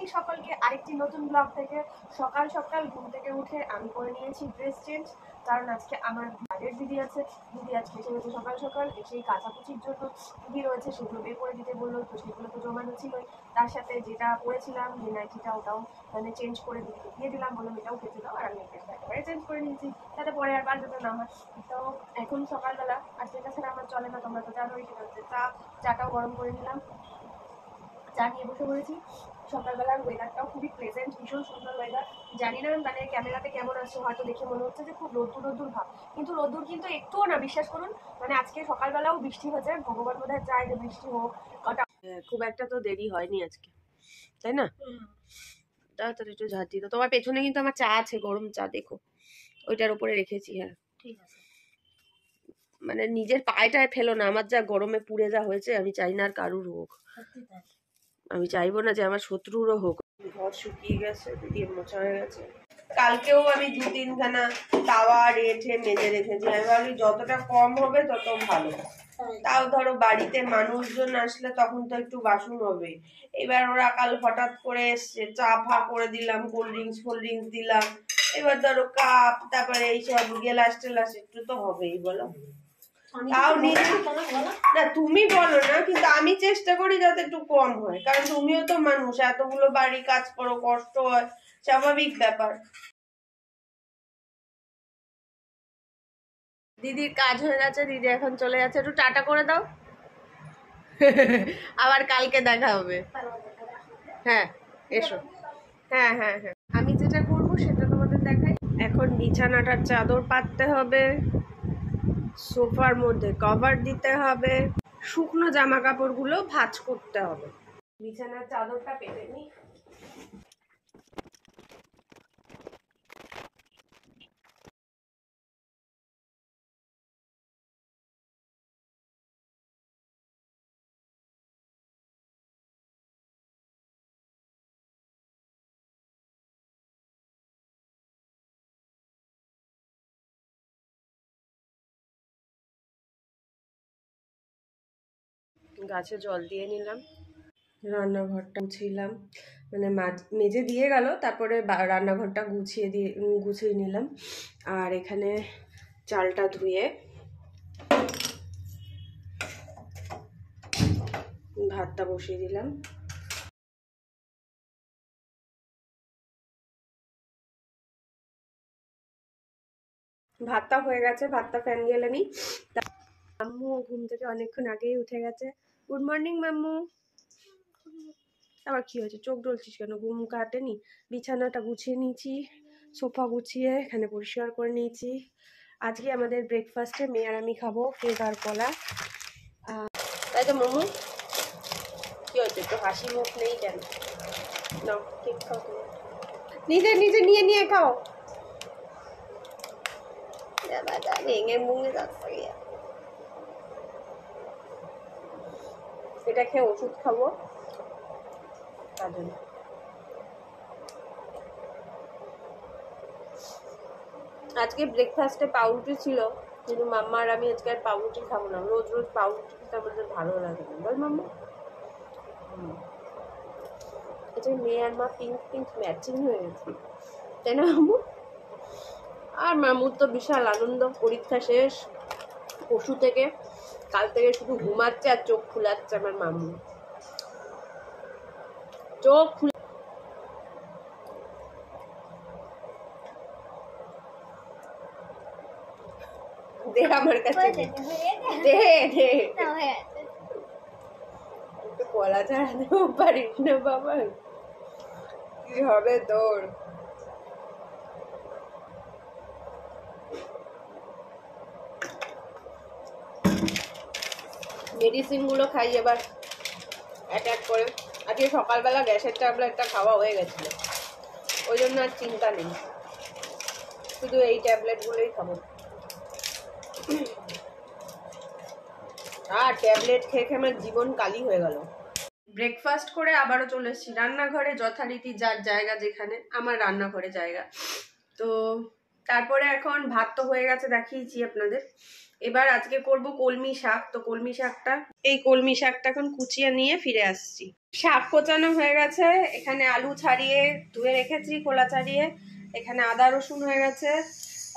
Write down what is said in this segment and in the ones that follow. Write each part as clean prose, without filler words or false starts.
Morning সকলকে আরেকটি নতুন ব্লগ থেকে। সকাল সকাল ঘুম থেকে উঠে আমি করে নিয়েছি ড্রেস চেঞ্জ, কারণ আজকে আমার বাইরের দিদি আছে। দিদি আজকে এসে গেছে সকাল সকাল, এসেই কাচাকুচির জন্য দিদি রয়েছে, সেগুলো বের করে দিতে বললো, তো সেগুলো তো জমানো ছিলই। তার সাথে যেটা পরেছিলাম যে নাইটিটা, ওটাও মানে চেঞ্জ করে দিদিকে দিয়ে দিলাম, বললাম এটাও কেটে দাও, আর আমি ড্রেসটা একেবারে চেঞ্জ করে নিয়েছি, তাতে পরে আর পাল্টাতে না হয়। তো এখন সকালবেলা আর যেটা ছাড়া আমার চলে না, তোমরা তো জানোই, সেটা হচ্ছে চাটাও গরম করে নিলাম, চা নিয়ে বসে পড়েছি। সকালবেলার ওয়েদারটাও খুবই প্লেজেন্ট, ভীষণ সুন্দর ওয়েদার। জানি না মানে ক্যামেরাতে কেমন আসছে, হয়তো দেখে মনে হচ্ছে যে খুব রোদ্দুর রোদ্দুর ভাব, কিন্তু রোদ্দুর কিন্তু একটুও না, বিশ্বাস করুন। মানে আজকে সকালবেলাও বৃষ্টি হয়েছে, ভগবান বোধহয় চায় যে বৃষ্টি হোক। খুব একটা তো দেরি হয়নি আজকে, তাই না? তাড়াতাড়ি একটু ঝাঁটি তো। তোমার পেছনে কিন্তু আমার চা আছে, গরম চা, দেখো ওইটার উপরে রেখেছি। হ্যাঁ ঠিক আছে, মানে নিজের পায়েটায় ফেলো না, আমার যা গরমে পুড়ে যা হয়েছে, আমি চাই না আর কারুর হোক। আমি চাইবো না যে আমার শত্রুরও হোক। ঘর শুকিয়ে গেছে, দিয়ে মোছা হয়ে গেছে। কালকেও আমি 2-3খানা তাওয়া রেঠে মেজে রেখেছি, আমি ভাবি যতটা কম হবে তত ভালো। তাও ধরো বাড়িতে মানুষজন আসলে তখন তো একটু বাসন হবে। এবার ওরা কাল হঠাৎ করে এসছে, চা ফা করে দিলাম, কোল্ড ড্রিঙ্কস দিলাম, এবার ধরো কাপ, তারপরে এইসব গেলাস টেলাস একটু তো হবেই, বলো। তাও না, তুমি বলো না, কিন্তু আমি চেষ্টা করি যাতে একটু কম হয়, কারণ তুমিও তো মানুষ, এতগুলো বাড়ি কাজ করো, কষ্ট হয়, স্বাভাবিক ব্যাপার। দিদির কাজ হয়ে গেছে, দিদি এখন চলে যাচ্ছে, একটু টাটা করে দাও। আবার কালকে দেখা হবে। হ্যাঁ এসো। হ্যাঁ হ্যাঁ হ্যাঁ, আমি যেটা করবো সেটা তোমাদের দেখাই। এখন বিছানাটার চাদর পাততে হবে, সোফার মধ্যে কভার দিতে হবে, শুকনো জামা কাপড়গুলো ভাঁজ করতে হবে। বিছানার চাদরটা পেতে নি। গাছে জল দিয়ে নিলাম, রান্নাঘরটা গুছিলাম, মানে মেজে দিয়ে গেল, তারপরে রান্নাঘরটা গুছিয়ে নিলাম। আর এখানে চালটা ধুয়ে ভাতটা বসিয়ে দিলাম। ভাতটা হয়ে গেছে, ভাতটা ফ্যান গেলে নি। মাম্মু ঘুম থেকে অনেকক্ষণ আগেই উঠে গেছে। গুড মর্নিং মাম্মু। আবার কি হয়েছে, চোখ ডলছিস কেন? ঘুম কাটেনি? বিছানাটা গুছিয়ে নিয়েছি, সোফা গুছিয়ে এখানে পরিষ্কার করে নিয়েছি। আজকে আমাদের ব্রেকফাস্টে মেয়ে আর আমি খাবো কেক আর কলা, তাই তো মাম্মু? কি হয়েছে, একটু হাসি মুখ নেই কেন? নাও কেক খাও তুমি, নিজে নিজে নিয়ে খাও। ভেঙে মুঙে যাচ্ছে, এটা খেয়ে ওষুধ খাবো তার জন্য। আজকে ব্রেকফাস্টে পাউরুটি ছিল, কিন্তু মাম্মা আর আমি আজকে আর পাউরুটি খাবো না, রোজ রোজ পাউরুটি খেতে আমাদের ভালো লাগে না, বল মাম্মা? আজকে মেয়ে আর মা পিঙ্ক পিঙ্ক ম্যাচিং হয়ে গেছে, তাই না মাম্মু? আর মামুর তো বিশাল আনন্দ, পরীক্ষা শেষ পরশু থেকে, কাল থেকে শুধু ঘুমাচ্ছে আর চোখ ফুলাচ্ছে আমার মামু, চোখ খুলে দে আমার কাছে, দে দে, কলা ছাড়াতেও পারিস না বাবা, কি হবে তোর? মেডিসিন গুলো খাই এবার অ্যাটাক করে। আজকে সকালবেলা গ্যাসের ট্যাবলেটটা খাওয়া হয়ে গেছিল, ওই জন্য আর চিন্তা নেই, শুধু এই ট্যাবলেটগুলোই খাবো। আর ট্যাবলেট খেয়ে খেয়ে আমার জীবন কালি হয়ে গেল। ব্রেকফাস্ট করে আবারও চলে এসেছি রান্নাঘরে, যথারীতি যার জায়গা যেখানে, আমার রান্নাঘরে জায়গা। তো তারপরে এখন ভাত তো হয়ে গেছে, দেখিয়েছি আপনাদের। এবার আজকে করব কলমি শাক। তো কলমি শাকটা, এই কলমি শাকটা এখন কুচিয়ে নিয়ে ফিরে আসছি। শাক কোচানো হয়ে গেছে, এখানে আলু ছাড়িয়ে ধুয়ে রেখেছি খোলা ছাড়িয়ে, এখানে আদা রসুন হয়ে গেছে,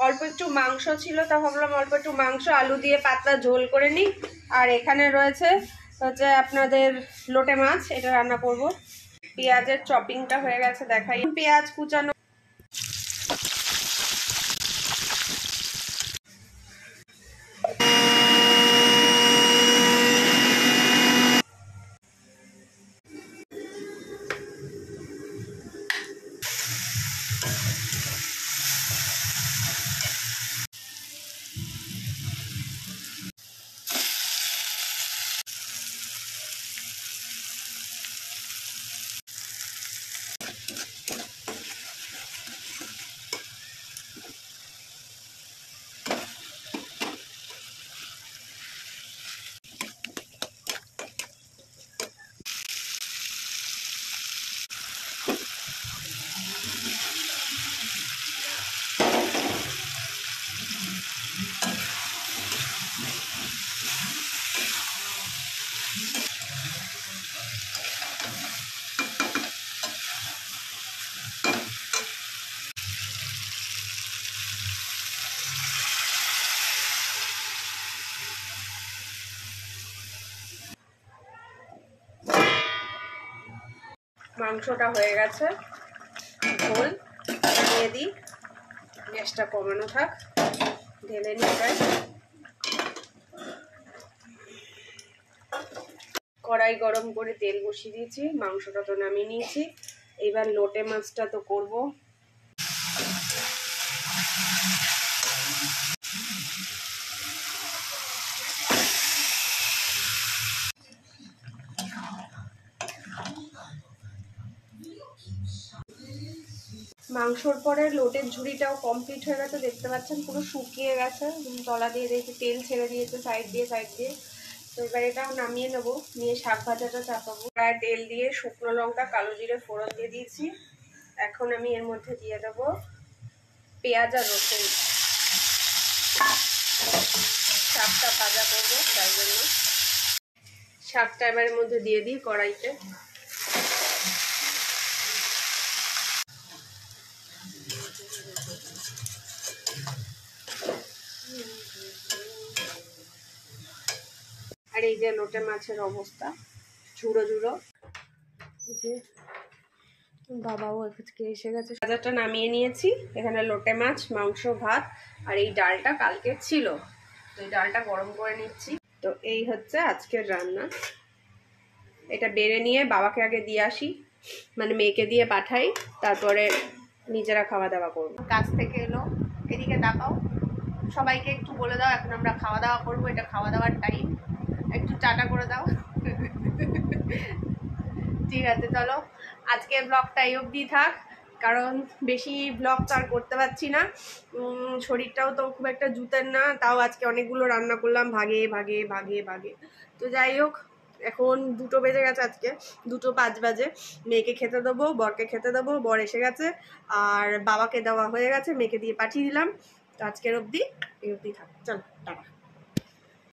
অল্প একটু মাংস ছিল, তা ভাবলাম অল্প একটু মাংস আলু দিয়ে পাতলা ঝোল করে নিই। আর এখানে রয়েছে হচ্ছে আপনাদের লোটে মাছ, এটা রান্না করব। পেঁয়াজের চপিংটা হয়ে গেছে, দেখাই। পেঁয়াজ কুচানো, মাংসটা হয়ে গেছে, ঝোল দিয়ে দিই, গ্যাসটা কমানো থাক, ঢেলে নিয়ে যায়। কড়াই গরম করে তেল বসিয়ে দিয়েছি, মাংসটা তো নামিয়ে নিয়েছি। এবার লোটে মাছটা তো করব। মাংসর পরে লোটের ঝুড়িটাও কমপ্লিট হয়ে গেছে, দেখতে পাচ্ছেন পুরো শুকিয়ে গেছে, তলা দিয়ে দেখি তেল ছেড়ে দিয়েছে সাইড দিয়ে। তো এবার এটাও নামিয়ে নেবো, নিয়ে শাক ভাজাটা চাপাবো। প্রায় তেল দিয়ে শুকনো লঙ্কা কালো জিরে ফোড়ন দিয়ে দিয়েছি। এখন আমি এর মধ্যে দিয়ে দেবো পেঁয়াজ আর রসুন। শাকটা ভাজা করবো, তাই জন্য শাকটা এবার এর মধ্যে দিয়ে দিই কড়াইতে। আর এই যে লোটে মাছের অবস্থা, ঝুড়ো ঝুড়ো। বাবাও আজকে এসে গেছে। বাজারটা নামিয়ে নিয়েছি, এখানে লোটে মাছ, মাংস, ভাত, আর এই ডালটা কালকে ছিল, তো এই ডালটা গরম করে নিচ্ছি। তো এই হচ্ছে আজকের রান্না। এটা বেড়ে নিয়ে বাবাকে আগে দিয়ে আসি, মানে মেয়েকে দিয়ে পাঠাই, তারপরে নিজেরা খাওয়া দাওয়া করবো। কাজ থেকে এলো, এদিকে তাকাও, সবাইকে একটু বলে দাও এখন আমরা খাওয়া দাওয়া করবো, এটা খাওয়া দাওয়ার টাইম, একটু টাটা করে দাও। ঠিক আছে, চলো আজকের ব্লগটা এই অবধি থাক, কারণ বেশি ব্লগ তো আর করতে পারছি না। শরীরটাও তো খুব একটা জুতের না, তাও আজকে অনেকগুলো রান্না করলাম ভাগে ভাগে ভাগে ভাগে। তো যাই হোক, এখন 2টো বেজে গেছে, আজকে 2:05 বাজে। মেয়েকে খেতে দেবো, বরকে খেতে দেবো, বর এসে গেছে, আর বাবাকে দেওয়া হয়ে গেছে, মেয়েকে দিয়ে পাঠিয়ে দিলাম। তো আজকের অবধি এই অবধি থাক, চলো টাটা।